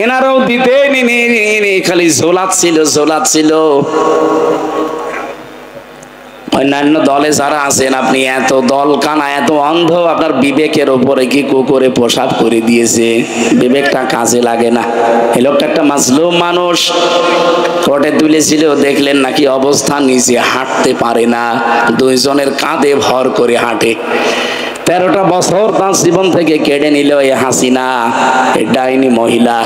এনারাও দিতেন, খালি ঝোলাচ্ছিল। অন্যান্য দলে যারা আছেন, আপনি এত দল কানা, এত অন্ধ, আপনার বিবেকের ওপরে কি কুকুরে প্রসাব করে দিয়েছে, বিবেকটা কাজে লাগে না। এই লোকটা একটা মাজলুম মানুষ, কোর্টে তুলেছিল, দেখলেন নাকি অবস্থা, নিজে হাঁটতে পারে না, দুইজনের কাঁধে ভর করে হাঁটে। 13টা বছর তার জীবন থেকে কেড়ে নিল এই হাসিনা, এই ডাইনি মহিলা।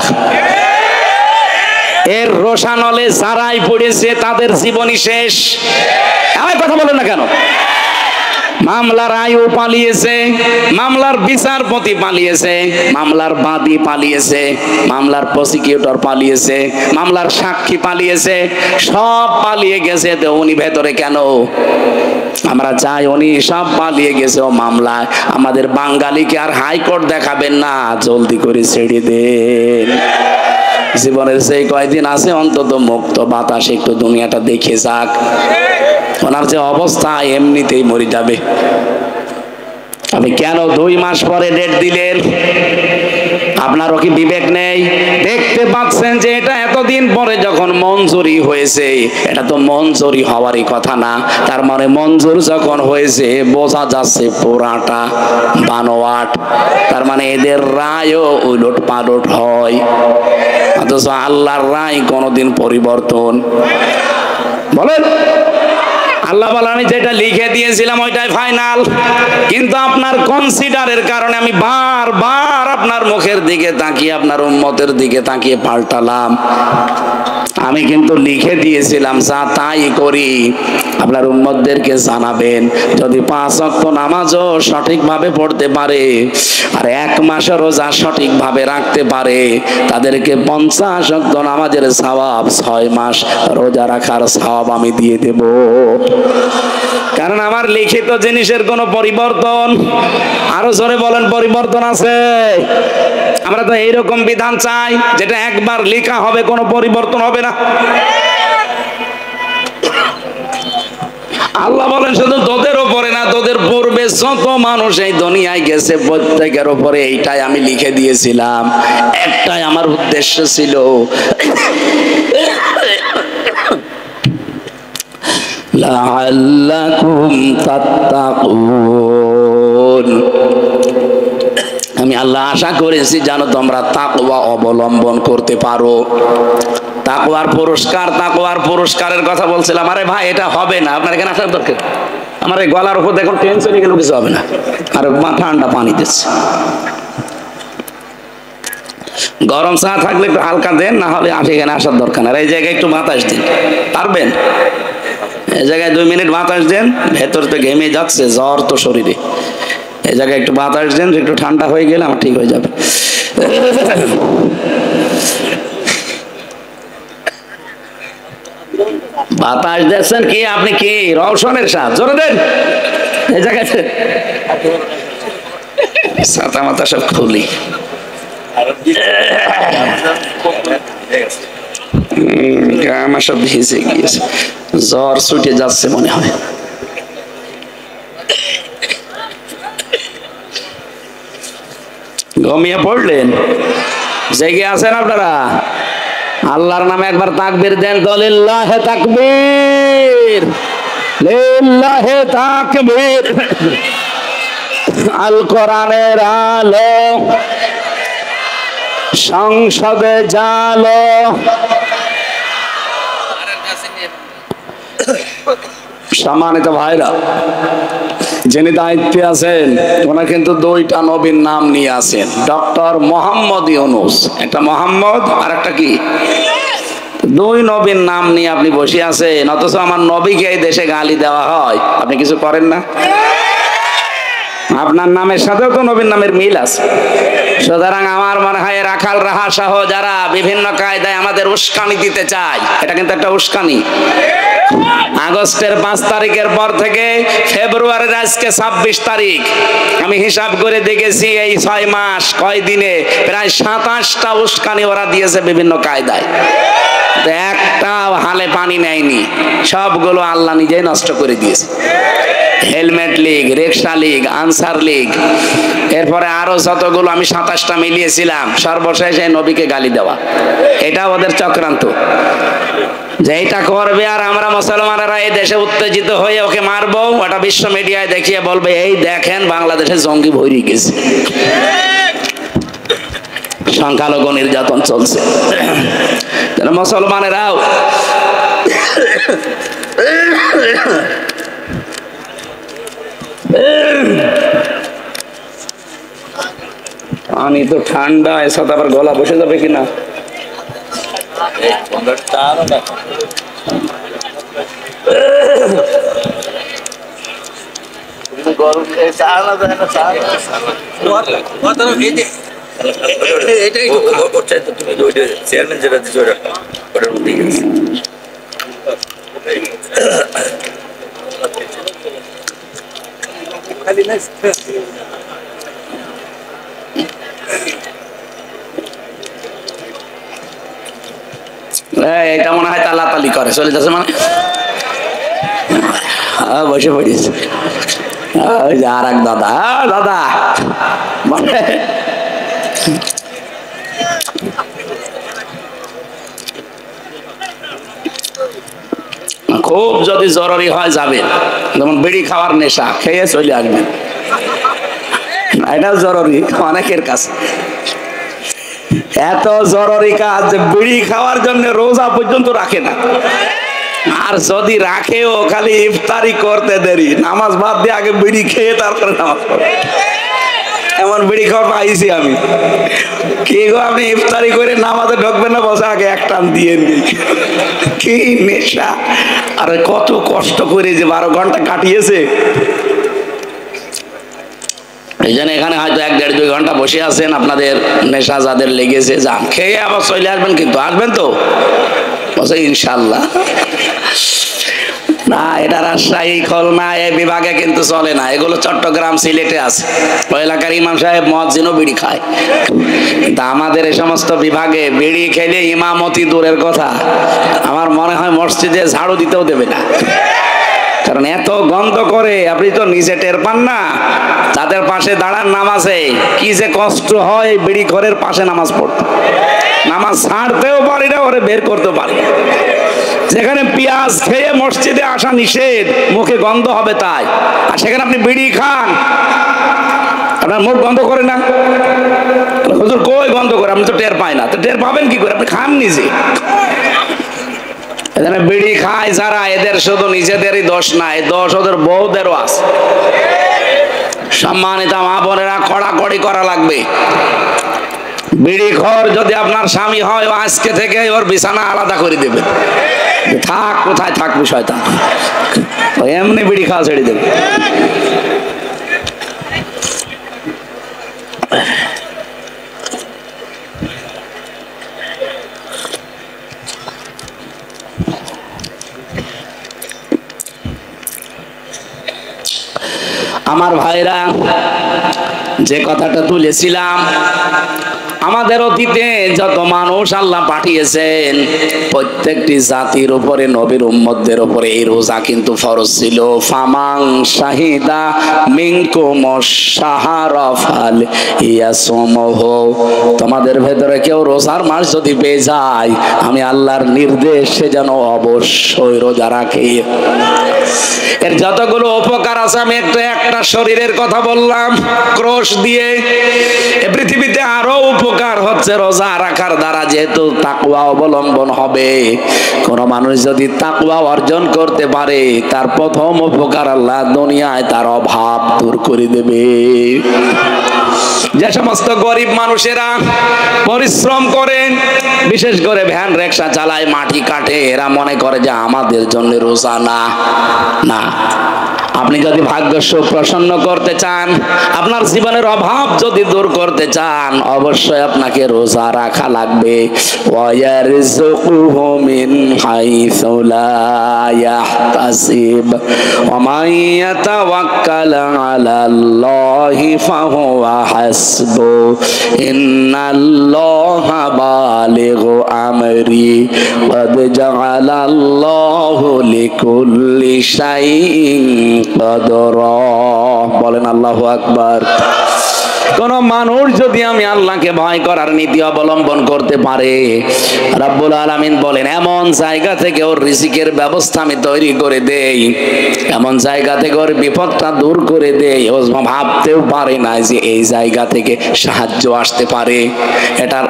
এর রোশানলে যারাই পড়েছে তাদের জীবনই শেষ। কথা বলেন না কেন? মামলার আয়ু পালিয়েছে, মামলার বিচারপতি পালিয়েছে, মামলার বাদী পালিয়েছে, মামলার প্রসিকিউটর পালিয়েছে, মামলার সাক্ষী পালিয়েছে, সব পালিয়ে গেছে। তো উনি ভেতরে কেন? আমরা চাই উনি সব পালিয়ে গেছে ও মামলায়। আমাদের বাঙালিকে আর হাইকোর্ট দেখাবেন না, জলদি করে ছেড়ে দেন। জীবনের সেই কয়দিন আছে অন্তত মুক্ত বাতাসে একটু দুনিয়াটা দেখে যাক। ওনার যে অবস্থা, এমনিতেই মরে যাবে। আপনি কেন 2 মাস পরে ডেট দিলেন? আপনারও কি বিবেক নেই? দেখতে পাচ্ছেন যে এটা এতদিন পরে যখন মঞ্জুরি হয়েছে, এটা তো মঞ্জুরি হওয়ারই কথা না। তার মানে মঞ্জুর যখন হয়েছে, বোঝা যাচ্ছে পুরাটা বানোয়াট। তার মানে এদের রায়ও উলট পালট হয়, অথচ আল্লাহর রায় কোনোদিন পরিবর্তন। বলেন, আল্লাহ বলে আমি যেটা লিখে দিয়েছিলাম ওইটাই ফাইনাল, কিন্তু আপনার কনসিডারের কারণে আমি বারবার আপনার মুখের দিকে তাকিয়ে, আপনার উম্মতের দিকে তাকিয়ে পাল্টালাম। আমি কিন্তু লিখে দিয়েছিলাম যা তাই করি। আপনার উম্মতদেরকে জানাবেন, যদি 5 ওয়াক্ত নামাজও সঠিকভাবে পড়তে পারে আর 1 মাসের রোজা সঠিকভাবে রাখতে পারে, তাদেরকে 50 ওয়াক্ত নামাজের সওয়াব, 6 মাস রোজা রাখার সওয়াব আমি দিয়ে দেব। কারণ আমার লিখিত জিনিসের কোনো পরিবর্তন, আরো জোরে বলেন, পরিবর্তন আছে। আমরা তো এইরকম বিধান চাই যেটা একবার লেখা হবে, কোনো পরিবর্তন হবে না। আল্লাহ বলেন শুধু তোদের ওপরে না, তোদের পূর্বে যত মানুষ এই দুনিয়ায় গেছে প্রত্যেকের ওপরে এইটাই আমি লিখে দিয়েছিলাম। একটাই আমার উদ্দেশ্য ছিল, লাআল্লাকুম তাত্তাকুন। আমি আল্লাহ আশা করেছি যেন তোমরা তাকওয়া অবলম্বন করতে পারো। তাকওয়ার পুরস্কারের কথা বলছিলাম। আরে ভাই, এটা হবে না, আপনার এখানে আসার দরকার। আমার এই গলার উপর দেখুন টেনশন গেল, কিছু হবে না। আর ঠান্ডা পানি দিচ্ছে, গরম চা থাকলে একটু হালকা দেন, না হলে এখানে আসার দরকার না। এই জায়গায় একটু বাতাস দিন, পারবেন? এই জায়গায় 2 মিনিট বাতাস দেন, ভেতর তো ঘেমে যাচ্ছে, জ্বর তো শরীরে। এই জায়গায় একটু বাতাস দেন, একটু ঠান্ডা হয়ে গেলে আমার ঠিক হয়ে যাবে। বাতাস দিচ্ছেন কি আপনি? কি রওশনের সাথ জোরে দেন। এই জায়গায় ছাতা মাথা সব খুলি, আমার সব ভিজে গিয়েছে, জ্বর ছুটে যাচ্ছে মনে হয়। ঘুমিয়ে পড়লেন? জেগে আছেন আপনারা? আল্লাহর নামে একবার তাকবীর দেন তো, লিল্লাহে তাকবীর, লিল্লাহে তাকবীর। আল কোরআনের আলো সংসদে জালো। সম্মানিত ভাইরা, যিনি দায়িত্বে আছেন ওনার কিন্তু 2টা নবীর নাম নিয়ে আছেন। ডক্টর মোহাম্মদ ইউনূস, একটা মোহাম্মদ আর একটা কি, 2 নবীর নাম নিয়ে আপনি বসে আছেন, অথচ আমার নবীকে এই দেশে গালি দেওয়া হয়, আপনি কিছু করেন না। আপনার নামের সাথেও তো নবীর নামের মিল আছে। সুতরাং আমার মনে হয় রাখাল রাহা সহ যারা বিভিন্ন কায়দায় আমাদের উস্কানি দিতে চায়, এটা কিন্তু একটা উস্কানি। আগস্টের 5 তারিখের পর থেকে ফেব্রুয়ারির আজকে 26 তারিখ, আমি হিসাব করে দেখেছি এই 6 মাস কয় দিনে প্রায় 27টা উস্কানি ওরা দিয়েছে বিভিন্ন কায়দায়। একটা একটাও হালে পানি নেয়নি, সবগুলো আল্লাহ নিজেই নষ্ট করে দিয়েছে। হেলমেট লীগ, রিক্সা লীগ, আনসার লীগ, এরপরে আরো যতগুলো আমি 27টা মিলিয়েছিলাম, সর্বশেষে নবীকে গালি দেওয়া, এটা ওদের চক্রান্ত। যে এটা করবে আর আমরা মুসলমানেরা এই দেশে উত্তেজিত হয়ে ওকে মারবো, ওটা বিশ্ব মিডিয়ায় দেখিয়ে বলবে এই দেখেন বাংলাদেশে জঙ্গি ভরে গেছে, সংখ্যালঘু নির্যাতন চলছে। মুসলমানেরাও পানি তো ঠান্ডা, এর সাথে আবার গলা বসে যাবে কিনা। এটা মনে হয় তালাতালি করে চলে যাচ্ছে, মানে বসে পড়িয়েছে। আর এক দাদা, দাদা মানে খুব যদি জরুরি হয় যাবেন, যেমন বিড়ি খাওয়ার নেশা, খেয়ে চলে আসবেন, এটা জরুরি অনেকের কাছে। এত জরুরি কাজ যে বিড়ি খাওয়ার জন্য রোজা পর্যন্ত রাখে না, আর যদি রাখেও খালি ইফতারি করতে দেরি, নামাজ বাদ দিয়ে আগে বিড়ি খেয়ে তারপরে নামাজ পড়ে। এমন বিড়ি খাওয়া পাইছি আমি। কি গো আপনি ইফতারি করে নামাজে ঢুকবেন না, বসে আগে এক টান দিয়ে নি। কি নেশা! আর কত কষ্ট করে যে 12 ঘন্টা কাটিয়েছে। এই জন্য এখানে হয়তো 1-1.5-2 ঘন্টা বসে আছেন, আপনাদের নেশা যাদের লেগেছে যান, খেয়ে আবার চলে আসবেন, কিন্তু আসবেন তো বসে ইনশাল্লাহ। না, এটা রাজশাহী খুলনা এই বিভাগে কিন্তু চলে না, এগুলো চট্টগ্রাম সিলেটে আছে। ওই এলাকার ইমাম সাহেব মুয়াজ্জিনও বিড়ি খায়, কিন্তু আমাদের এই সমস্ত বিভাগে বিড়ি খেলে ইমামতি দূরের কথা, আমার মনে হয় মসজিদে ঝাড়ু দিতেও দেবে না, কারণ এত গন্ধ করে। আপনি তো নিজে টের পান না, তাদের পাশে দাঁড়ান নামাজে কি যে কষ্ট হয় বিড়ি ঘরের পাশে নামাজ পড়তে। নামাজ ছাড়তেও পারি না, ওরে বের করতেও পারি না। যেখানে পেঁয়াজ খেয়ে মসজিদে আসা নিষেধ, মুখে গন্ধ হবে তাই, আর সেখানে আপনি বিড়ি খান, আপনার মুখ গন্ধ করে না? হুজুর কই গন্ধ করে? আপনি তো টের পায় না, তো টের পাবেন কি করে? আপনি খান নিজে। এখানে বিড়ি খায় যারা, এদের শুধু নিজেদেরই দোষ নাই, দোষ ওদের বউদেরও আছে। সম্মানিত মা বোনেরা, কড়াকড়ি করা লাগবে। বিড়ি খোর যদি আপনার স্বামী হয়, আজকে থেকে ওর বিছানা আলাদা করে দেবে, থাক কোথায় থাকবে শয়তান, এমনি বিড়ি খাওয়া ছেড়ে দেবে। আমার ভাইরা, যে কথাটা তুলেছিলাম, আমাদের অতীতে যত মানুষ আল্লাহ পাঠিয়েছেন, প্রত্যেকটি জাতির উপরে, নবীর উম্মতদের উপরে এই রোজা কিন্তু ফরজ ছিল। ফামাং শাহিদা মিনকুম শাহরা ফালইয়াসুমহু, তোমাদের ভেতরে কেউ রোজার মাস যদি পেয়ে যায়, আমি আল্লাহর নির্দেশ সে যেন অবশ্যই রোজা রাখে। এর যতগুলো উপকার আছে, আমি একটা শরীরের কথা বললাম ক্রোশ দিয়ে, এ পৃথিবীতে আরো উপকার হচ্ছে রোজা রাখার দ্বারা, যেহেতু তাকওয়া অবলম্বন হবে। কোন মানুষ যদি তাকওয়া অর্জন করতে পারে, তার প্রথম উপকার আল্লাহ দুনিয়ায় তার অভাব দূর করে দেবে। যে সমস্ত গরিব মানুষেরা পরিশ্রম করে, বিশেষ করে ভ্যান রিক্সা চালায়, মাটি কাটে, এরা মনে করে যে আমাদের জন্য রোজা না। না, আপনি যদি ভাগ্য সুপ্রসন্ন করতে চান, আপনার জীবনের অভাব যদি দূর করতে চান, অবশ্যই আপনাকে রোজা রাখা লাগবে। ওয়ায়ারযুকুহু মিন হাইসু লা ইয়াহতাসিব ওয়া মান ইয়াতাওয়াক্কাল আলাল্লাহি ফাহুয়া হাসবু ইন্নাল্লাহা বালিগু আমরি কদ জাআলাল্লাহু লিকুল্লি শাইইন কদরা। বলেন আল্লাহু আকবার। কোন মানুষ যদি আমি আল্লাহকে ভয় করার নীতি অবলম্বন করতে পারে, রব্বুল আলামিন বলেন এমন জায়গা থেকে ওর রিজিকের ব্যবস্থা আমি তৈরি করে দেই, এমন জায়গা থেকে ওর বিপদটা দূর করে দেই, ও ভাবতেও পারে না যে এই জায়গা থেকে সাহায্য আসতে পারে। এটার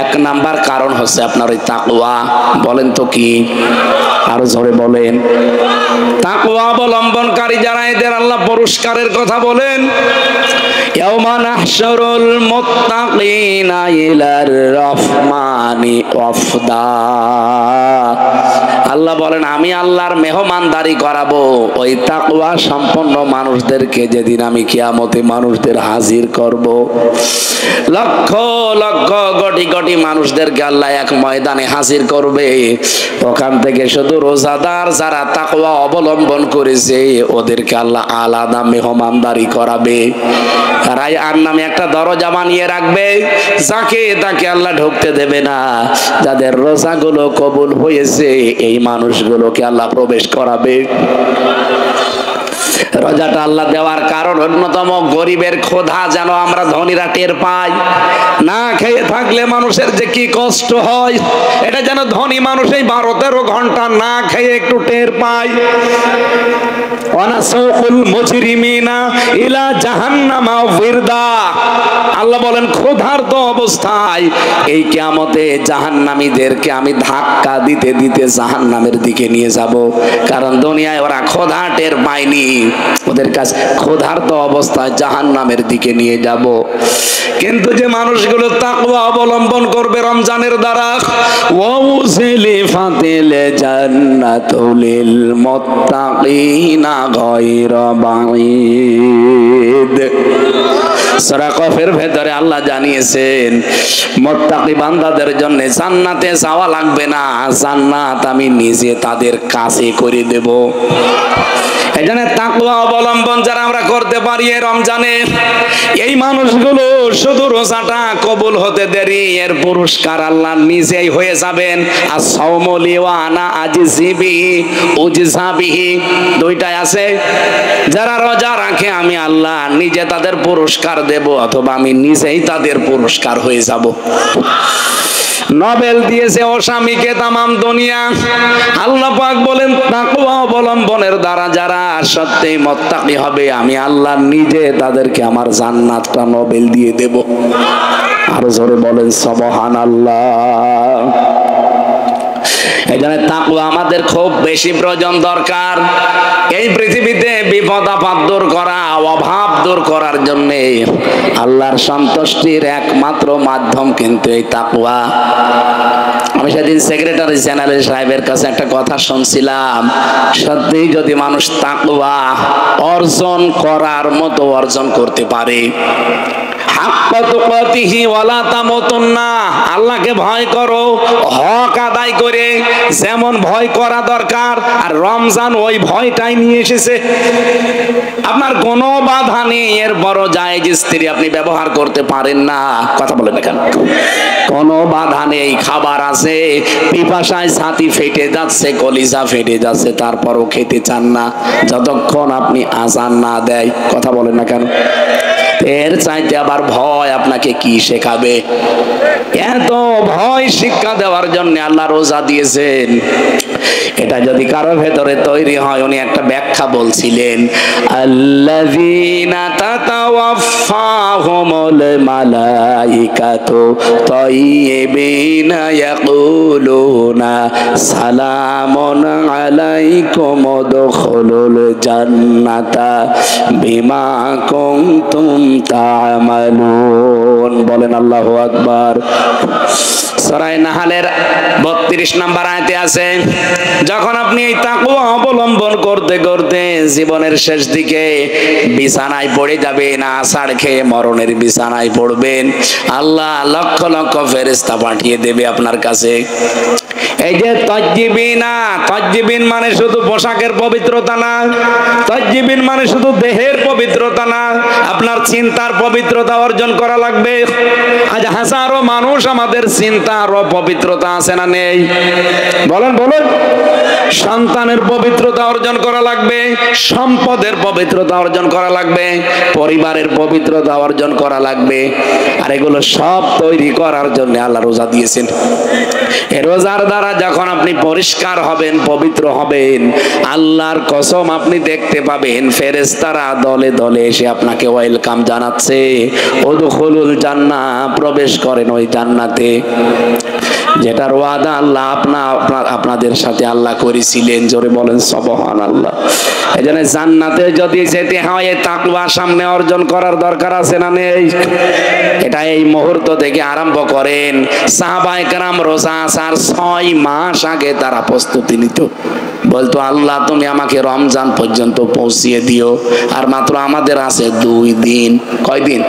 এক নাম্বার কারণ হচ্ছে আপনার ওই তাকওয়া। বলেন তো কি? আরো জোরে বলেন। তাকওয়া অবলম্বনকারী যারা, এদের আল্লাহ পুরস্কারের কথা বলেন। ইয়াউমা নাহশুরুল মুত্তাকিনা ইলার রহমানি ওয়াফদা। আল্লাহ বলেন আমি আল্লাহর মেহমানদারি করাবো ওই তাকওয়া সম্পন্ন মানুষদেরকে, যেদিন আমি কিয়ামতে মানুষদের হাজির করব। লক্ষ লক্ষ কোটি কোটি মানুষদেরকে আল্লাহ এক ময়দানে হাজির করবে। ওখান থেকে শুধু রোজাদার যারা তাকওয়া অবলম্বন করেছে ওদেরকে আল্লাহ আলাদা মেহমানদারি করাবে। তারাই আর নামে একটা দরজা বানিয়ে রাখবে, যাকে তাকে আল্লাহ ঢুকতে দেবে না। যাদের রোজাগুলো কবুল হয়েছে এই মানুষগুলোকে আল্লাহ প্রবেশ করাবে। রোজাটা আল্লাহ দেওয়ার কারণ অন্যতম গরিবের ক্ষুধা যেন আমরা ধনীরা টের পাই। না খেয়ে থাকলে মানুষের যে কি কষ্ট হয় এটা যেন ধনী মানুষ এই 12-13 ঘন্টা না খেয়ে একটু টের পায়। ওয়ানাসুকুল মুজরিমিনা ইলা জাহান্নামা ওয়িরদা। আল্লাহ বলেন ক্ষুধার্ত অবস্থায় এই কিয়ামতে জাহান্নামীদেরকে আমি ধাক্কা দিতে দিতে জাহান্নামের দিকে নিয়ে যাব। কারণ দুনিয়ায় ওরা ক্ষুধা টের পায়নি, ওদের কাছে ক্ষুধার্ত অবস্থায় জাহান্নামের দিকে নিয়ে যাব। কিন্তু যে মানুষগুলো তাকওয়া অবলম্বন করবে রমজানের দ্বারা, ওয়াউযিলিফাতিল জান্নাতুল লিল মুত্তাকিনা গায়রা বাঈদ। সূরা কফের ভেতরে আল্লাহ জানিয়েছেন মুত্তাকি বান্দাদের জন্য জান্নাতে যাওয়া লাগবে না, জান্নাত আমি নিজে তাদের কাছে করে দেব। এজন্য তাকওয়া অবলম্বন যারা আমরা করতে পারি এই রমজানে, এই মানুষগুলো শুধু রোজাটা কবুল হতে দেরি, এর পুরস্কার আল্লাহ নিজেই হয়ে যাবেন। as-সাওমু লি ওয়া আনা আজজি বিহি উজজা বিহি, দুইটাই আছে। যারা রোজা রাখে আমি আল্লাহ নিজে তাদের পুরস্কার দেব, অথবা আমি নিজেই তাদের পুরস্কার হয়ে যাব। নোবেল দিয়েছে অস্বামীকে তামাম দুনিয়া। আল্লাহ পাক বলেন তাকওয়া অবলম্বনের দ্বারা যারা সত্যি মুত্তাকি হবে আমি আল্লাহ নিজে তাদেরকে আমার জান্নাতটা নোবেল দিয়ে দেব। আরো জোরে বলেন সুবহানাল্লাহ। এজন্য তাকওয়া আমাদের খুব বেশি প্রয়োজন দরকার। এই পৃথিবীতে বিপদ আপদ দূর করা, অভাব দূর করার জন্য আল্লাহর সন্তুষ্টির একমাত্র মাধ্যম কিন্তু এই তাকওয়া। আমি সেদিন সেক্রেটারি জেনারেল সাহেবের কাছে একটা কথা শুনছিলাম, সত্যি যদি মানুষ তাকওয়া অর্জন করার মতো অর্জন করতে পারে, হাক্কা তুকাতিহি ওয়ালা তামুতুন্না, আল্লাহকে ভয় করো হক আদায় করে যেমন ভয় করা দরকার, আর রমজান ওই ভয়টাই নিয়ে এসেছে। আপনার কোনো বাধা নেই, এর বড় জায়েজ স্ত্রী আপনি ব্যবহার করতে পারেন না, কথা বলেন না কেন? কোনো বাধা নেই, খাবার আছে, পিপাসায় ছাতি ফেটে যাচ্ছে, কলিজা ফেটে যাচ্ছে, তারপরও খেতে চান না যতক্ষণ আপনি আযান না দেয়, কথা বলেন না কেন? এর চাইতে আবার ভয় আপনাকে কি শেখাবে? এত ভয় শিক্ষা দেওয়ার জন্য আল্লাহ রোজা দিয়েছেন। এটা যদি কারো ভেতরে তৈরি হয়, উনি একটা ব্যাখ্যা বলছিলেন, আল্লাযীনা তাতাওয়াফাহুমুল মালাইকাতু তাইয়্যিবিনা ইয়াকুলুনা সালামুন আলাইকুম উদখুলুল জান্নাতা বিমা কুনতুম তা'মালুন। বলেন আল্লাহু আকবার। সূরা নাহলের 32 নম্বর আয়াতে আছে, যখন আপনি এই তাকওয়া অবলম্বন করতে করতে জীবনের শেষ দিকে বিছানায় পড়ে যাবেন, আছাড় খেয়ে মরণের বিছানায় পড়বেন, আল্লাহ লক্ষ লক্ষ ফেরেশতা পাঠিয়ে দেবে আপনার কাছে। এই যে তাজ্জিবিনা, তাজ্জিবিন মানে শুধু পোশাকের পবিত্রতা না, তাজ্জিবিন মানে শুধু দেহের পবিত্রতা না, আপনার চিন্তার পবিত্রতা অর্জন করা লাগবে। আজ হাজারো মানুষ আমাদের চিন্তা আর অপবিত্রতা আছে না নেই? বলেন বলেন। সন্তানের পবিত্রতা অর্জন করা লাগবে, সম্পদের পবিত্রতা অর্জন করা লাগবে, পরিবারের পবিত্রতা অর্জন করা লাগবে। আর এগুলো সব তৈরি করার জন্য আল্লাহ রোজা দিয়েছেন। এই রোজার দ্বারা যখন আপনি পরিষ্কার হবেন, পবিত্র হবেন, আল্লাহর কসম আপনি দেখতে পাবেন ফেরেশতারা দলে দলে এসে আপনাকে ওয়েলকাম জানাচ্ছে, উদখুলুল জান্নাহ, প্রবেশ করেন ওই জান্নাতে, যেটার ওয়াদা আল্লাহ আপনাদের সাথে আল্লাহ করেছিলেন। জোরে বলেন সুবহানাল্লাহ। এজন্য জান্নাতে যদি যেতে হয় তাকওয়া সামনে অর্জন করার দরকার আছে না নেই? এটা এই মুহূর্ত থেকে আরম্ভ করেন। সাহাবায়ে কেরাম রোজা আসার 6 মাস আগে তারা প্রস্তুতি নিত, বলতো আল্লাহ তুমি আমাকে রমজান পর্যন্ত পৌঁছিয়ে দিও। আর মাত্র আমাদের আছে 2 দিন। কয় দিন?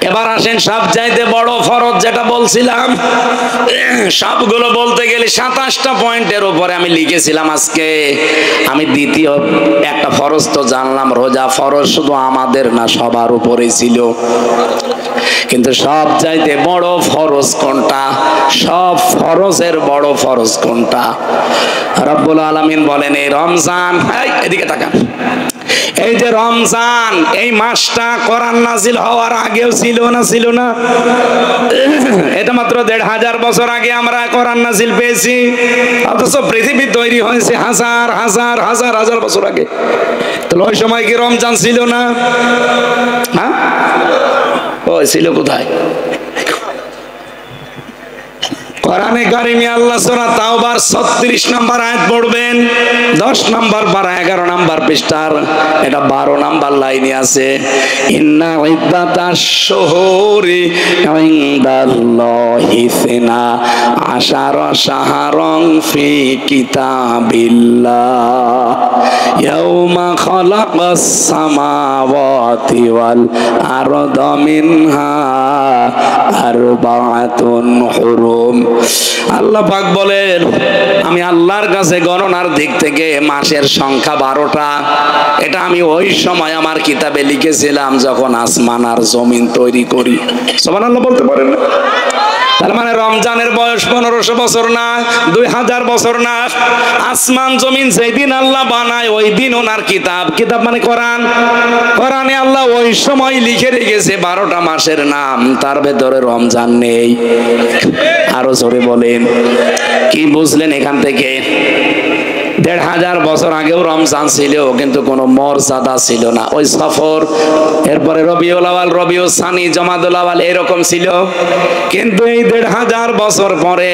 এবার আসেন সবচাইতে বড় ফরজ যেটা বলছিলাম, সবগুলো বলতে গেলে 27টা পয়েন্টের উপরে আমি লিখেছিলাম। আজকে আমি দ্বিতীয় একটা ফরজ তো জানলাম, রোজা ফরজ শুধু আমাদের না সবার উপরেই ছিল। কিন্তু সবচাইতে বড় ফরজ কোনটা? সব ফরজের বড় ফরজ কোনটা? রব্বুল আলামিন বলেন এই রমজান, এদিকে তাকান, এই যে রমজান, এই মাসটা কোরআন নাজিল হওয়ার আগেও ছিল না? ছিল না? এটা মাত্র 1500 বছর আগে আমরা কোরআন নাজিল পেয়েছি, অথচ পৃথিবী তৈরি হয়েছে হাজার হাজার হাজার হাজার বছর আগে। তাহলে ওই সময় কি রমজান ছিল না? হ্যাঁ, ওই ছিল কোথায়? কোরআনে কারিমে আল্লাহ সূরা তাওবার 36 নম্বর আয়াত পড়বেন, 10 নম্বর পারা 11 নম্বর পৃষ্ঠার, এটা 12 নম্বর লাইনে আছে। ইন্না ইদ্দাতাশ শুহুরি ইনদাল্লাহি সিনা আশারা শাহরান ফি কিতাবিল্লাহ ইয়াউমা খালাকাস সামাওয়াতি ওয়াল আরদা মিনহা আরবাআতুন হুরুম। আল্লাহ পাক বলেন আমি আল্লাহর কাছে গণনার দিক থেকে মাসের সংখ্যা 12টা। এটা আমি ওই সময় আমার কিতাবে লিখেছিলাম যখন আসমান আর জমিন তৈরি করি। সুবহানাল্লাহ বলতে পারেন না? তার মানে রমজানের বয়স 1500 বছর না, 2000 বছর না। আসমান জমিন যেদিন আল্লাহ বানায় ওই দিন ওনার কিতাব, কিতাব মানে কোরআন, কোরআনে আল্লাহ ওই সময় লিখে রেখেছে 12টা মাসের নাম, তার ভেতরে রমজান নেই। আরো জোরে বলেন, কি বুঝলেন এখান থেকে? 1500 বছর আগেও রমজান ছিল, কিন্তু কোনো মর্যাদা ছিল না। ওই সফর, এরপরে রবিউল আউয়াল, রবিউল সানি, জমাদুল আউয়াল এরকম ছিল। কিন্তু এই 1500 বছর পরে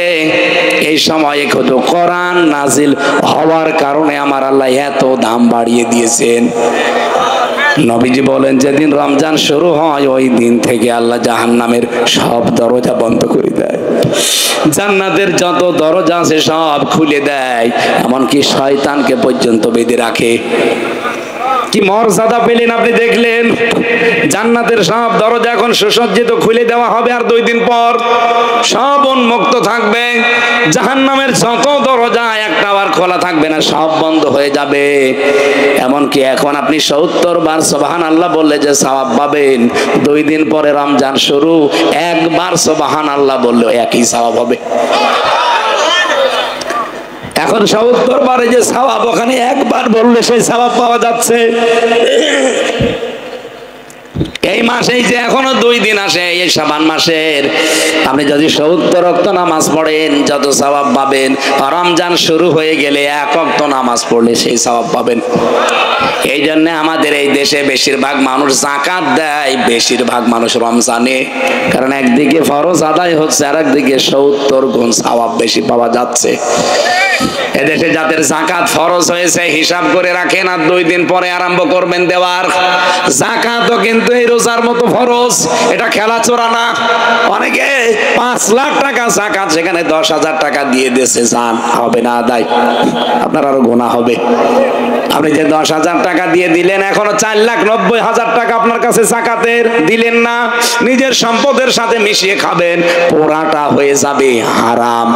এই সময়ে শুধু কোরআন নাজিল হওয়ার কারণে আমার আল্লাহ এত দাম বাড়িয়ে দিয়েছেন। নবীজি বলেন যেদিন রমজান শুরু হয় ওই দিন থেকে আল্লাহ জাহান্নামের সব দরজা বন্ধ করে দেয়, জান্নাতের যত দরজা আছে সব খুলে দেয়, এমনকি শয়তানকে পর্যন্ত বেঁধে রাখে। কি মর্যাদা পেলেন আপনি, দেখলেন? জান্নাতের সব দরজা এখন সুসজ্জিত খুলে দেওয়া হবে, আর 2 দিন পর সব উন্মুক্ত থাকবে। জাহান্নামের যত দরজা একটাও আর খোলা থাকবে না, সব বন্ধ হয়ে যাবে। এমনকি এখন আপনি 70 বার সুবহানাল্লাহ বললে যে সওয়াব পাবেন, 2 দিন পরে রমজান শুরু, একবার সুবহানাল্লাহ বললেও একই সওয়াব হবে। এখন 70 বারে যে সওয়াব, ওখানে একবার বললে সেই সওয়াব পাওয়া যাচ্ছে। এই মাসেই যে এখনো 2 দিন আসে, এই শাবান মাসের, আপনি যদি 70 ওয়াক্ত নামাজ পড়েন যত সওয়াব পাবেন, রমজান শুরু হয়ে গেলে 1 ওয়াক্ত নামাজ পড়লে সেই সওয়াব পাবেন। এই জন্য আমাদের এই দেশে বেশিরভাগ মানুষ যাকাত দেয়, বেশিরভাগ মানুষ রমজানে, কারণ একদিকে ফরজ আদায় হচ্ছে আর একদিকে 70 গুণ সওয়াব বেশি পাওয়া যাচ্ছে। এদেশে যাদের যাকাত ফরজ হয়েছে হিসাব করে রাখেন, আর 2 দিন পরে আরম্ভ করবেন দেওয়ার। যাকাতও কিন্তু এই রোজার মতো ফরজ, এটা খেলাচোরা না। অনেকে 5 লাখ টাকা যাকাত, সেখানে 10,000 টাকা দিয়ে দিয়েছে, জান হবে না আদায়, আপনার আরো গুনাহ হবে। আপনি যে 10,000 টাকা দিয়ে দিলেন, এখনো 4,90,000 টাকা আপনার কাছে যাকাতের দিলেন না, নিজের সম্পদের সাথে মিশিয়ে খাবেন, পোড়াটা হয়ে যাবে হারাম।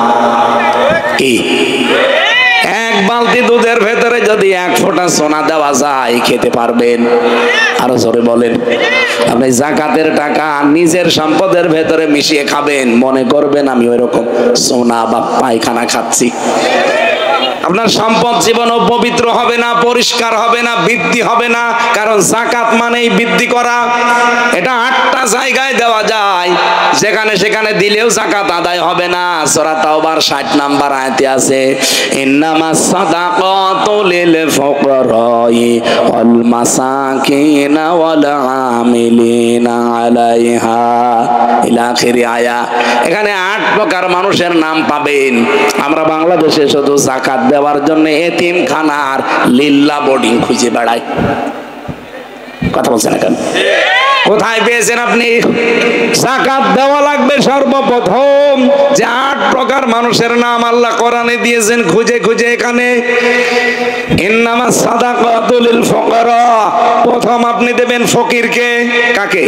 কি বালতি দুধের ভেতরে যদি 1 ফোঁটা সোনা দেওয়া যায় খেতে পারবেন? আরো জোরে বলেন। আপনি যাকাতের টাকা নিজের সম্পদের ভেতরে মিশিয়ে খাবেন, মনে করবেন আমি ওইরকম সোনা বা পায়খানা খাচ্ছি। আপনার সম্পদ জীবনও পবিত্র হবে না, পরিষ্কার হবে না, বৃদ্ধি হবে না। কারণ যাকাত মানেই বৃদ্ধি করা। এটা 8টা জায়গায় দেওয়া যায়, যেখানে সেখানে দিলেও যাকাত আদায় হবে না। সূরা তাওবার 60 নম্বর আয়াতে আছে, ইন্নামাস সাদাকাতু লিল ফুকারাই ওয়াল মাসাকিন ওয়াল আমিলিনা আলাইহা ইলা আখিরি আয়া। এখানে 8 প্রকার মানুষের নাম পাবেন। আমরা বাংলাদেশে শুধু যাকাত দেওয়ার জন্য এতিমখানার লিল্লা বোর্ডিং খুঁজে বেড়াই। কথা বলছেন না কেন? কোথায় পেয়েছেন আপনি? যাকাত দেওয়া লাগবে সর্বপ্রথম। যে 8 প্রকার মানুষের নাম আল্লাহ কোরআনে দিয়েছেন, খুঁজে খুঁজে এখানে। ইন্নামাস সাদাকাতু লিল ফুকারা, প্রথম আপনি দেবেন ফকিরকে। কাকে?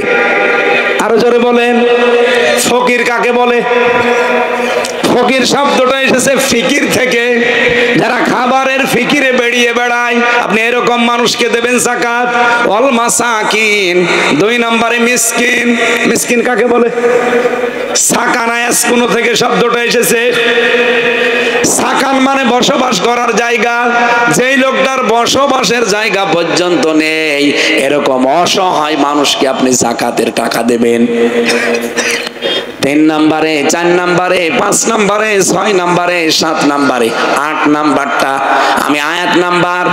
আরো জোরে বলেন। ফকির কাকে বলে? ফকির শব্দটা এসেছে ফিকির থেকে, যারা খাবারের ফিকিরে বেরিয়ে বেড়ায়, আপনি এরকম মানুষকে দেবেন যাকাত। ওয়াল মাসাকিন, 2 নম্বরে মিসকিন। মিসকিন কাকে বলে? সাকানা ইয়াসকুনু থেকে শব্দটা এসেছে। সাকান মানে বসবাস করার জায়গা। যেই লোকটার বসবাসের জায়গা পর্যন্ত নেই, এরকম অসহায় মানুষকে আপনি যাকাতের টাকা দেবেন। 3 নম্বরে, 4 নম্বরে, 5 নম্বরে, 6 নম্বরে, 7 নম্বরে, 8 নাম্বারটা আমি আয়াত নাম্বার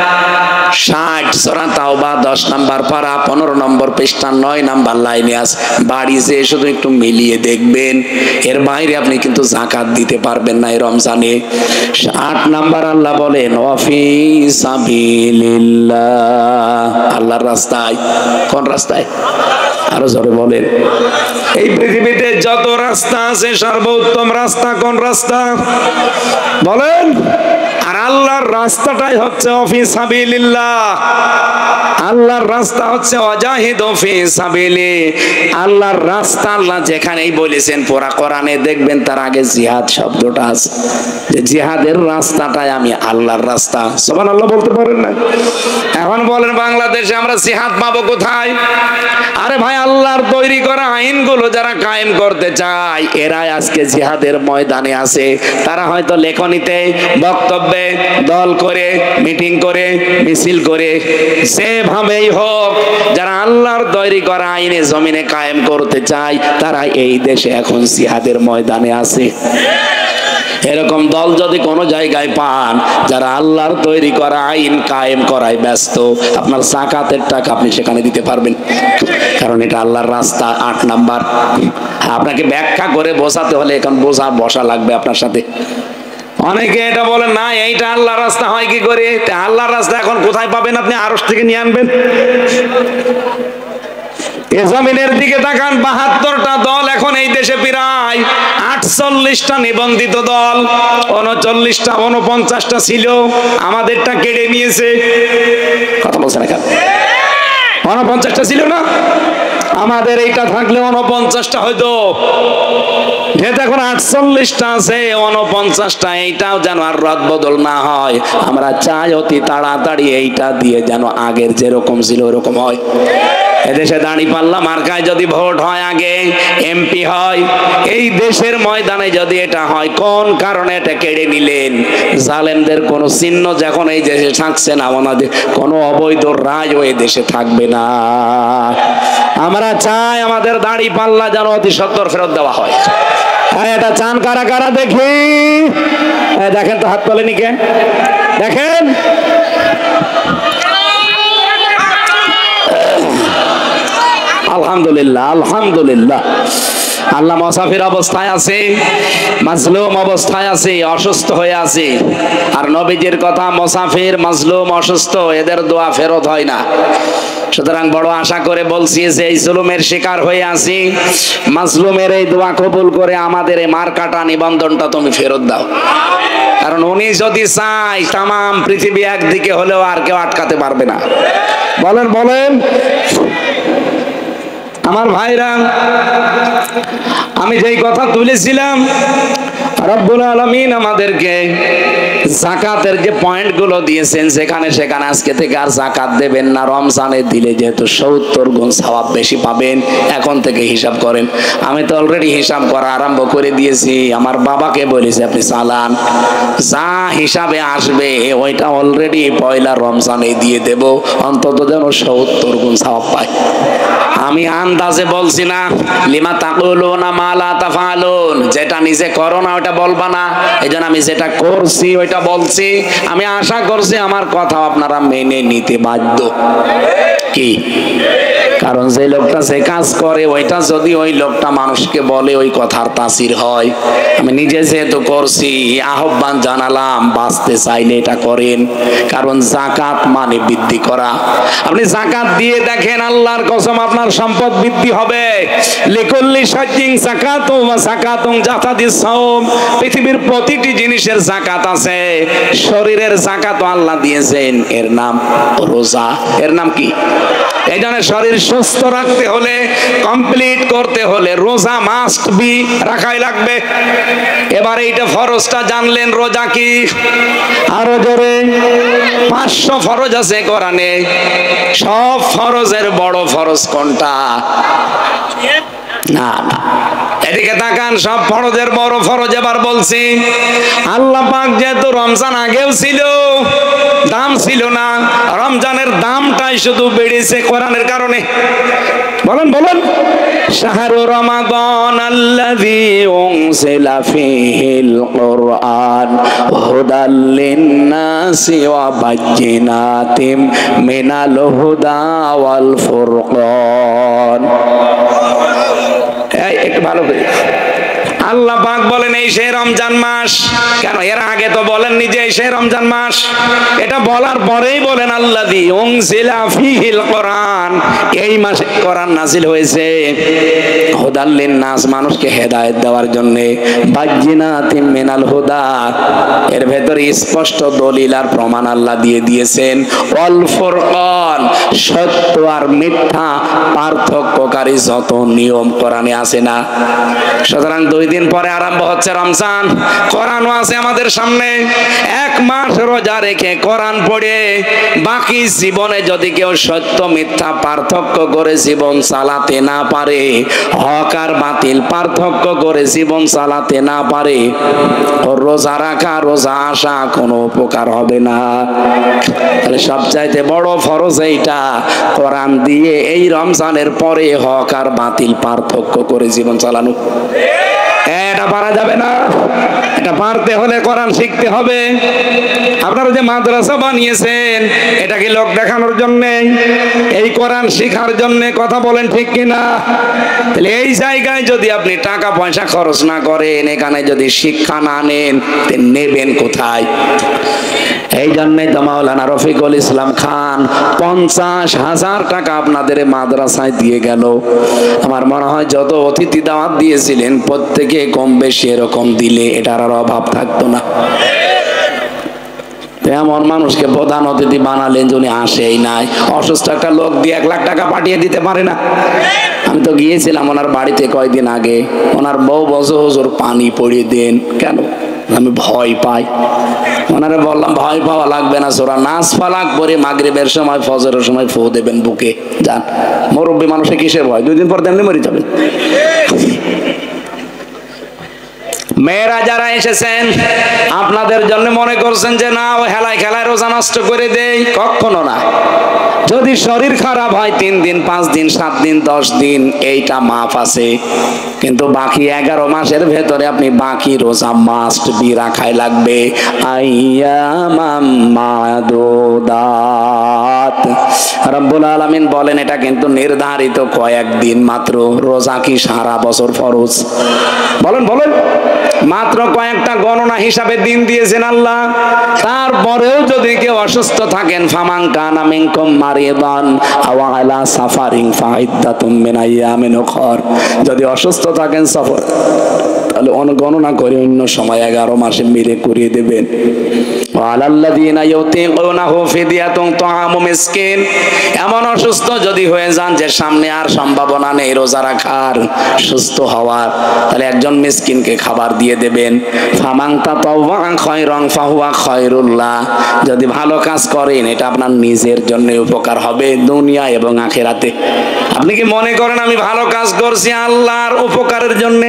60 সূরা তাওবা 10 নম্বর পারা 15 নম্বর পৃষ্ঠা 9 নম্বর লাইনে আছে। বাড়ি যেয়ে শুধু একটু মিলিয়ে দেখবেন, এর বাইরে আপনি কিন্তু যাকাত দিতে পারবেন না এই রমজানে। 8 নম্বর আল্লাহ বলেন ওয়াফি সাবিলিল্লাহ, আল্লাহর রাস্তায়। কোন রাস্তায়? আরো জোরে বলেন। এই পৃথিবীতে যত রাস্তা আছে সর্বোত্তম রাস্তা কোন রাস্তা বলেন? আর আল্লাহর রাস্তাটাই হচ্ছে ফি সাবিলিল্লাহ। আল্লাহর রাস্তা হচ্ছে ওয়াজাহিদু ফি সাবিলি। আল্লাহর রাস্তা আল্লাহ যেখানেই বলেছেন পুরা কোরআনে দেখবেন তার আগে জিহাদ শব্দটা আছে, যে জিহাদের রাস্তাটাই আমি আল্লাহর রাস্তা। সুবহানাল্লাহ বলতে পারেন না? এখন বলেন বাংলাদেশে আমরা জিহাদ পাবো কোথায়? আরে ভাই, আল্লাহর তৈরি করা আইনগুলো যারা কায়েম করতে চায় এরাই আজকে জিহাদের ময়দানে আছে। তারা হয়তো লেখনীতে, বক্তব্যে, দল করে, মিটিং করে, মিছিল করে, যেভাবেই হোক যারা আল্লাহর তৈরি করা আইনে জমিনে কায়েম করতে চায় তারা এই দেশে এখন জিহাদের ময়দানে আছে। এরকম দল যদি কোনো জায়গায় পান যারা আল্লাহর তৈরি করা আইন কায়েম করায় ব্যস্ত, আপনার যাকাতের টাকা আপনি সেখানে দিতে পারবেন, কারণ এটা আল্লাহর রাস্তা। 8 নাম্বার। আপনাকে ব্যাখ্যা করে বোঝাতে হলে এখন বসা লাগবে আপনার সাথে। অনেকে এটা বলেন না এইটা আল্লাহর রাস্তা হয় কি করে? আল্লাহর রাস্তা এখন কোথায় পাবেন? আপনি আরশ থেকে নিয়ে আনবেন। এ জমিনের দিকে তাকান, 72টা দল এখন এই দেশে, প্রায় 48টা নিবন্ধিত দল, 39টা 49টা ছিল, আমাদেরটা কেড়ে নিয়েছে। কথা বলছেন না কেন? 49টা ছিল না? আমাদের এইটা থাকলে 49টা হয়তো, যেহেতু এখন 48টা আছে, 49টা, এইটাও যেন আর রদ বদল না হয়। আমরা চাই অতি তাড়াতাড়ি এইটা দিয়ে যেন আগের যেরকম ছিল ওরকম হয়। এদেশে দাঁড়িপাল্লা মার্কায় যদি ভোট হয়, আগে এমপি হয়, এই দেশের ময়দানে যদি এটা হয়, কোন কারণে এটা কেড়ে নিলেন? জালেমদের কোন চিহ্ন যখন এই দেশে থাকছে না, আমাদের কোন অবৈধ রাজও এই দেশে থাকবে না। আমরা চাই আমাদের দাঁড়িপাল্লা যেন অতি সত্বর ফেরত দেওয়া হয়। এটা চান কারা কারা দেখি? দেখেন তো, হাত তোলেনি কে? দেখেন, আলহামদুলিল্লাহ, আলহামদুলিল্লাহ। আল্লাহ মুসাফির অবস্থায় আছে, মাজলুম অবস্থায় আছে, অসুস্থ হয়ে আছে। আর নবীজির কথা, মুসাফির, মাজলুম, অসুস্থ, এদের দোয়া ফেরত হয় না। সুতরাং বড় আশা করে বলছি যে এই জুলুমের শিকার হয়ে আছি, মাজলুমের এই দোয়া কবুল করে আমাদের এই মার্কাটা নিবন্ধনটা তুমি ফেরত দাও। কারণ উনি যদি চাই তামাম পৃথিবী একদিকে হলেও আর কেউ আটকাতে পারবে না। বলেন বলেন আমার ভাইরা, আমি যেই কথা তুলেছিলাম, রব্বুল আলামিন আমাদেরকে জাকাতের যে পয়েন্টগুলো দিয়েছেন সেখানে সেখানে আজকে থেকে আর জাকাত দেবেন না, রমজানে দিলে যেহেতু 70 গুণ সওয়াব বেশি পাবেন, এখন থেকে হিসাব করেন। আমি তো অলরেডি হিসাব করা আরম্ভ করে দিয়েছি, আমার বাবাকে বলেছি আপনি চালান, যা হিসাবে আসবে ওইটা অলরেডি পয়লা রমজানে দিয়ে দেব, অন্তত যেন 70 গুণ সওয়াব পায়। আমি আন্দাজে বলছি না, লিমা তাকুলুনা মা লা তাফআলুন, যেটা নিজে করো না ওটা বলবা না, এইজন্য আমি যেটা করছি ওইটা বলছি। আমি আশা করছি আমার কথা আপনারা মেনে নিতে বাধ্য। কি? কারণ যে লোকটা যে কাজ করে ওইটা যদি ওই লোকটা মানুষকে বলে ওই কথার তাসির হয়। আমি নিজে যেহেতু করছি, আহ্বান জানালাম, বাঁচতে চাইলে এটা করেন, কারণ জাকাত মানে বৃদ্ধি করা। আপনি জাকাত দিয়ে দেখেন, আল্লাহর কসম আপনার সম্পদ বৃদ্ধি হবে। লিকুল্লি শাইইন যাকাতুন ওয়া যাকাতুন জাতাদিস সাওম, পৃথিবীর প্রতিটি জিনিসের যাকাত আছে, শরীরের যাকাত আল্লাহ দিয়েছেন, এর নাম রোজা। এর নাম কি? এই জন্য শরীর সুস্থ রাখতে হলে, কমপ্লিট করতে হলে রোজা মাস্ট বি, রাখাই লাগবে। এবার এইটা ফরজটা জানলেন, রোজা কি? আরো জোরে। 500 ফরজ আছে কোরআনে, সব ফরজের বড় ফরজ কোনটা? না না, এদিকে তাকান, সব ফরজের বড় ফরজ এবার বলছি। আল্লাহ পাক যেহেতু রমজান আগেও ছিল, দাম ছিল না, রমজানের দামটাই শুধু বেড়েছে কোরআনের কারণে। বলেন বলেন। শাহরু রমাদান আল্লাযী উনজিলা ফীহিল কুরআন হুদাল লিন-নাসি ওয়া বায়্যিনাতিম মিনাল হুদা ওয়াল ফুরকান। একটু ভালো করে আল্লাহ পাক বলেন এই সেই রমজান মাস। কেন এর আগে তো বলেননি যে এই সেই রমজান মাস? এটা বলার পরেই বলেন আল্লাযী উনজিলা ফীহিল কুরআন, এই মাসে কোরআন নাযিল হয়েছে হুদাল লিন-নাস, মানুষকে হেদায়েত দেওয়ার জন্য, বায়্যিনাতিম মিনাল হুদা, এর ভেতরে স্পষ্ট দলিল আর প্রমাণ আল্লাহ দিয়ে দিয়েছেন, ওয়াল ফুরকান, সত্য আর মিথ্যা পার্থক্যকারী যত নিয়ম কোরআনে আছে না। সুতরাং 2 দিন পরে আরম্ভ হচ্ছে রমজান, কোরআনও আছে আমাদের সামনে। 1 মাস রোজা রেখে কোরআন পড়ে বাকি জীবনে যদি কেউ সত্য মিথ্যা পার্থক্য করে জীবন চালাতে না পারে, হক আর বাতিল পার্থক্য করে জীবন চালাতে না পারে, ওর রোজা রাখা, রোজা আসা কোনো উপকার হবে না। তাহলে সবচাইতে বড় ফরজ এইটা, কোরআন দিয়ে এই রমজানের পরে হক আর বাতিল পার্থক্য করে জীবন চালানো। এটা পারা যাবে না, এটা পারতে হলে কোরআন শিখতে হবে। আপনারা যে মাদ্রাসা বানিয়েছেন, এটা কি লোক দেখানোর জন্য? এই কোরআন শিখার জন্য? কথা বলেন ঠিক কিনা? তাহলে এই জায়গায় যদি আপনি টাকা পয়সা খরচ না করেন, এখানে যদি শিক্ষা না নেন, নেবেন কোথায়? এই জন্যই তো মাওলানা রফিকুল ইসলাম খান 50,000 টাকা আপনাদের মাদ্রাসায় দিয়ে গেল। আমার মনে হয় যত অতিথি দাওয়াত দিয়েছিলেন প্রত্যেকে কম বেশি এরকম দিলে এটার আর অভাব থাকতো না। এমন মানুষকে প্রধান অতিথি বানালেন যিনি আসেই নাই। অসুস্থ একটা লোক দিয়ে 1 লাখ টাকা পাঠিয়ে দিতে পারে না? আমি তো গিয়েছিলাম ওনার বাড়িতে কয়েকদিন আগে, ওনার বউ বলছে হুজুর পানি পড়িয়ে দেন। কেন? আমি ভয় পাই। ওনারা বললাম ভয় পাওয়া লাগবে না, সূরা নাস ফালাক পড়ে মাগরিবের সময় ফজরের সময় ফু দেবেন বুকে, যান। মুরব্বী মানুষের কিসের ভয়? 2 দিন পর তেমনি মরে যাবেন। মেয়েরা যারা এসেছেন আপনাদের জন্য মনে করছেন যে না ও হেলায় খেলায় রোজা নষ্ট করে দেয়, কখনো না। যদি শরীর খারাপ হয় 3 দিন 5 দিন 7 দিন 10 দিন এইটা মাফ আছে, কিন্তু বাকি 11 মাসের ভেতরে আপনি বাকি রোজা মাস্ট বি রাখাই লাগবে। আইয়ামাম মাদুদাত, রব্বুল আলামিন বলেন এটা কিন্তু নির্ধারিত কয়েকদিন মাত্র। রোজা কি সারা বছর ফরজ? বলেন বলেন। মাত্র কয়েকটা গণনা হিসাবে দিন দিয়েছেন আল্লাহ। তারপরেও যদি কেউ অসুস্থ থাকেন, ফামান কানা মিনকুম মারিদান আও আলা সাফারিন ফাইদ্দাতুম মিন আইয়ামিন উখর, যদি অসুস্থ থাকেন সফর তাহলে গণনা করে অন্য সময় 11 মাসে মিলে করিয়ে দেবেন। ওয়ালাল্লাযীনা ইউতিকুনাহু ফিদিয়াতুন তুআমু মিসকিন, এমন অসুস্থ যদি হয়ে যান যে সামনে আর সম্ভাবনা নেই রোজা রাখার, সুস্থ হওয়ার, তাহলে একজন মিসকিনকে খাবার দিয়ে দেবেন। ফামান তাতাওয়া খায়রান ফাহুয়া খায়রুল্লাহ, যদি ভালো কাজ করেন এটা আপনার নিজের জন্য উপকার হবে দুনিয়া এবং আখিরাতে। আপনি কি মনে করেন আমি ভালো কাজ করছি আল্লাহর উপকারের জন্য?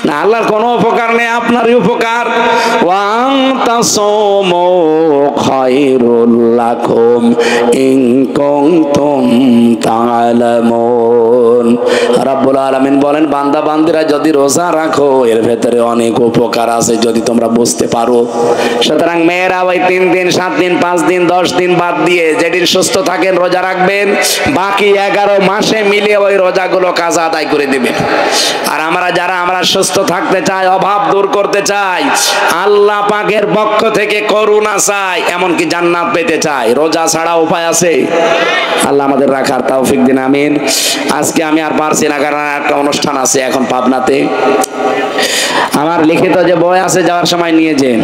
না, আল্লাহর কোনো উপকার নেই, আপনারই উপকার। ওয়া আনতাসুমু খায়রুল লাকুম ইন কুনতুম তা'লামুন। রাব্বুল আলামিন বলেন, বান্দা বান্দিরা যদি রোজা রাখো এর ভেতরে অনেক উপকার আছে যদি তোমরা বুঝতে পারো। সুতরাং মেয়েরা ওই 3 দিন 7 দিন 5 দিন 10 দিন বাদ দিয়ে যেদিন সুস্থ থাকেন রোজা রাখবেন, বাকি 11 মাসে মিলে ওই রোজাগুলো কাজা আদায় করে দিবেন। আর আমরা সুস্থ থাকতে চাই, অভাব দূর করতে চাই, আল্লাহ পাকের পক্ষ থেকে করুণা চাই, এমনকি জান্নাত পেতে চাই, রোজা ছাড়া উপায় আছে? আল্লাহ আমাদের রাখার তৌফিক দিন, আমিন। আজকে আমি আর পারছি না, কারণ একটা অনুষ্ঠান আছে এখন পাবনাতে। আমার লিখিত যে বই আছে যাওয়ার সময় নিয়ে যেন।